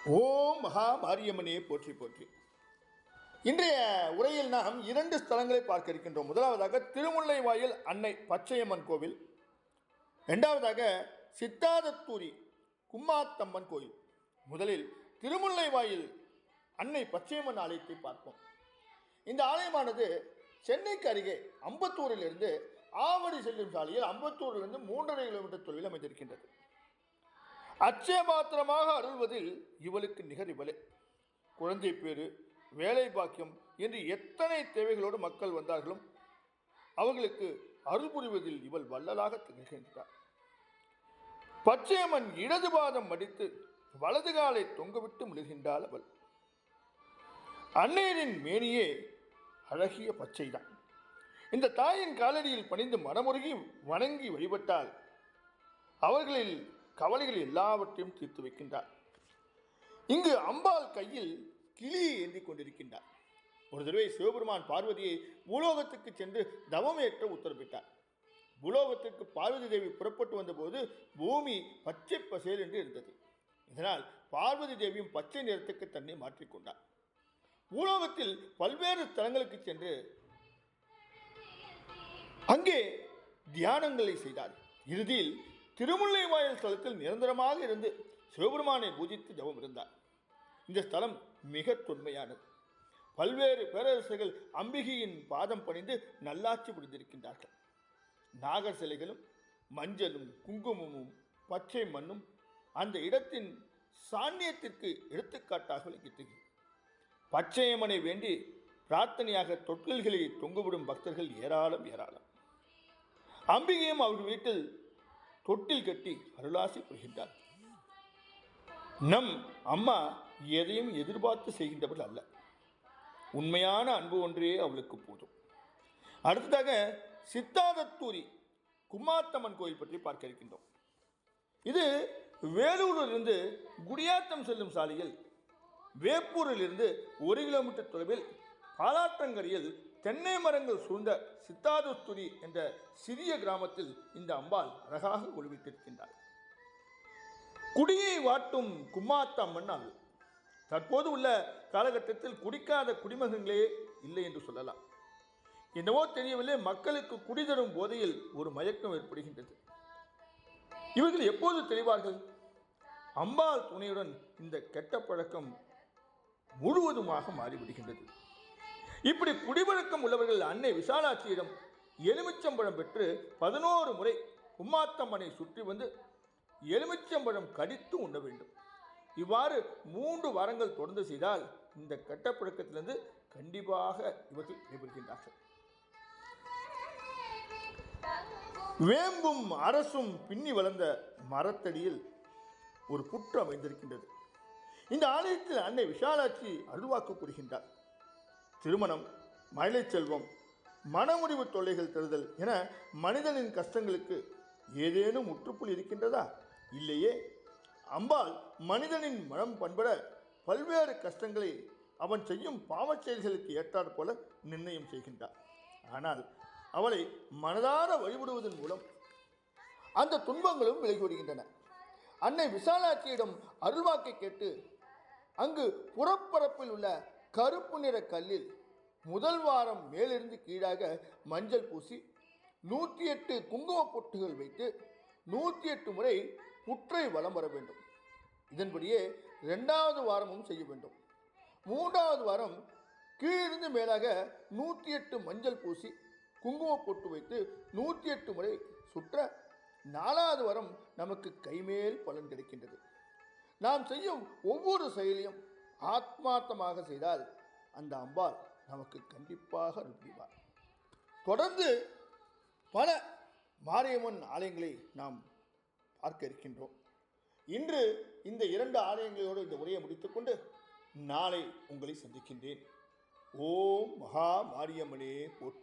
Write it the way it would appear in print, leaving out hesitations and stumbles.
ஓம் மகா மாரியம்மனே போற்றி போற்றி. இன்றைய உரையில் நாம் 2 ஸ்தலங்களை பார்க்க இருக்கின்றோம். முதலாவதாக திருமுல்லைவாயில் அன்னை பச்சையம்மன் கோவில், இரண்டாவதாக சித்தாதத்தூரி கும்மாத்தம்மன் கோயில். முதலில் திருமுல்லைவாயில் அன்னை பச்சையம்மன் ஆலயத்தை பார்ப்போம். இந்த ஆலயமானது சென்னைக்கு அருகே அம்பத்தூரிலிருந்து ஆவடி செல்லும் சாலையில் அம்பத்தூரிலிருந்து 3.5 கிலோமீட்டர் தொலைவில் அமைந்திருக்கின்றது. அச்சயபாத்திரமாக அருள்வதில் இவளுக்கு நிகர் இவளே. குழந்தை பேரு, வேலை பாக்கியம் என்று எத்தனை தேவைகளோடு மக்கள் வந்தார்களும் அவர்களுக்கு அருள் புரிவதில் இவள் வள்ளலாக திகழ்கின்றார். பச்சையம்மன் இடது பாதம் மடித்து வலது காலை தொங்கவிட்டு மிளகின்றாள் அவள். அன்னையரின் மேனியே அழகிய பச்சைதான். இந்த தாயின் காலடியில் பணிந்து மனமுருகி வணங்கி வழிபட்டால் அவர்களில் கவலைகள் எல்லாவற்றையும் தீர்த்து வைக்கின்றார். இங்கு அம்பாள் கையில் கிளியை ஏந்தி கொண்டிருக்கின்றார். ஒரு தடவை சிவபெருமான் பார்வதியை பூலோகத்துக்கு சென்று தவம் ஏற்ற உத்தரவிட்டார். பூலோகத்திற்கு பார்வதி தேவி புறப்பட்டு வந்தபோது பூமி பச்சை பசேல் என்று இருந்தது. இதனால் பார்வதி தேவியும் பச்சை நிறத்துக்கு தன்னை மாற்றிக்கொண்டார். பூலோகத்தில் பல்வேறு ஸ்தலங்களுக்கு சென்று அங்கே தியானங்களை செய்தார். இறுதியில் திருமுல்லைவாயில் ஸ்தலத்தில் நிரந்தரமாக இருந்து சிவபெருமானை பூஜித்து ஜபம் இருந்தார். இந்த ஸ்தலம் மிக தொன்மையானது. பல்வேறு பேரரசர்கள் அம்பிகையின் பாதம் பணிந்து நல்லாட்சி புரிந்திருக்கின்றார்கள். நாகர் சிலைகளும் மஞ்சளும் குங்குமமும் பச்சை மண்ணும் அந்த இடத்தின் சாநியத்திற்கு எடுத்துக்காட்டாக விளங்குகிறது. பச்சையம்மனை வேண்டி பிரார்த்தனையாக தொட்டில்களை தொங்குவிடும் பக்தர்கள் ஏராளம் ஏராளம். அம்பிகையும் அவர்கள் வீட்டில் தொட்டில் கட்டி அருளாசி புரிகின்றார். நம் அம்மா எதையும் எதிர்பார்த்து செய்கின்றவர்கள் அல்ல. உண்மையான அன்பு ஒன்றே அவளுக்கு போதும். அடுத்ததாக சித்தாதத்தூரி கும்மாத்தம்மன் கோயில் பற்றி பார்க்க இருக்கின்றோம். இது வேலூரிலிருந்து குடியாத்தம் செல்லும் சாலையில் வேப்பூரிலிருந்து 1 கிலோமீட்டர் தொலைவில் பாலாற்றங்கரையில் தென்னை மரங்கள் சூழ்ந்த சித்தாதத்தூரி என்ற சிறிய கிராமத்தில் இந்த அம்பாள் அழகாக ஒளிவிட்டிருக்கின்றார். குடியை வாட்டும் கும்மாத்தம்மன் அவள். தற்போது உள்ள காலகட்டத்தில் குடிக்காத குடிமகங்களே இல்லை என்று சொல்லலாம். என்னவோ தெரியவில்லை, மக்களுக்கு குடி தரும் போதையில் ஒரு மயக்கம் ஏற்படுகின்றது. இவர்கள் எப்போது தெளிவார்கள்? அம்பாள் துணையுடன் இந்த கெட்ட பழக்கம் முழுவதுமாக மாறிவிடுகின்றது. இப்படி குடிபழக்கம் உள்ளவர்கள் அன்னை விசாலாட்சியிடம் எலுமிச்சம்பழம் பெற்று 11 முறை கும்மாத்தம்மனை சுற்றி வந்து எலுமிச்சம்பழம் கடித்து உண்ண வேண்டும். இவ்வாறு 3 வாரங்கள் தொடர்ந்து செய்தால் இந்த கெட்ட பழக்கத்திலிருந்து கண்டிப்பாக இவர்கள் விடுபடுகின்றார்கள். வேம்பும் அரசும் பின்னி வளர்ந்த மரத்தடியில் ஒரு புற்று அமைந்திருக்கின்றது. இந்த ஆலயத்தில் அன்னை விசாலாட்சி அருள்வாக்கு கூறுகின்றார். திருமணம், மழை செல்வம், மனமுடிவு தொல்லைகள் தருதல் என மனிதனின் கஷ்டங்களுக்கு ஏதேனும் முற்றுப்புள்ளி இருக்கின்றதா? இல்லையே. அம்பாள் மனிதனின் மனம் பண்பட பல்வேறு கஷ்டங்களை அவன் செய்யும் பாவச் செயல்களுக்கு ஏற்றாற் போல நிர்ணயம் செய்கின்றார். ஆனால் அவளை மனதார வழிபடுவதன் மூலம் அந்த துன்பங்களும் விலகி வருகின்றன. அன்னை விசாலாட்சியிடம் அருள்வாக்கை கேட்டு அங்கு புறப்பரப்பில் உள்ள கருப்பு நிற கல்லில் முதல் வாரம் மேலிருந்து கீழாக மஞ்சள் பூசி 108 குங்கும பொட்டுகள் வைத்து 108 முறை புற்றை வலம் வர வேண்டும். இதன்படியே 2வது வாரமும் செய்ய வேண்டும். 3வது வாரம் கீழிருந்து மேலாக 108 மஞ்சள் பூசி குங்கும பொட்டு வைத்து 108 முறை சுற்ற 4வது வாரம் நமக்கு கைமேல் பலன் கிடைக்கின்றது. நாம் செய்யும் ஒவ்வொரு செயலையும் ஆத்மார்த்தமாக செய்தால் அந்த அம்பாள் நமக்கு கண்டிப்பாக அருள்வார். தொடர்ந்து பல மாரியம்மன் ஆலயங்களை நாம் பார்க்க இருக்கின்றோம். இன்று இந்த 2 ஆலயங்களோடு இந்த உரையை முடித்துக்கொண்டு நாளை உங்களை சந்திக்கின்றேன். ஓம் மகா மாரியம்மனே போற்றி.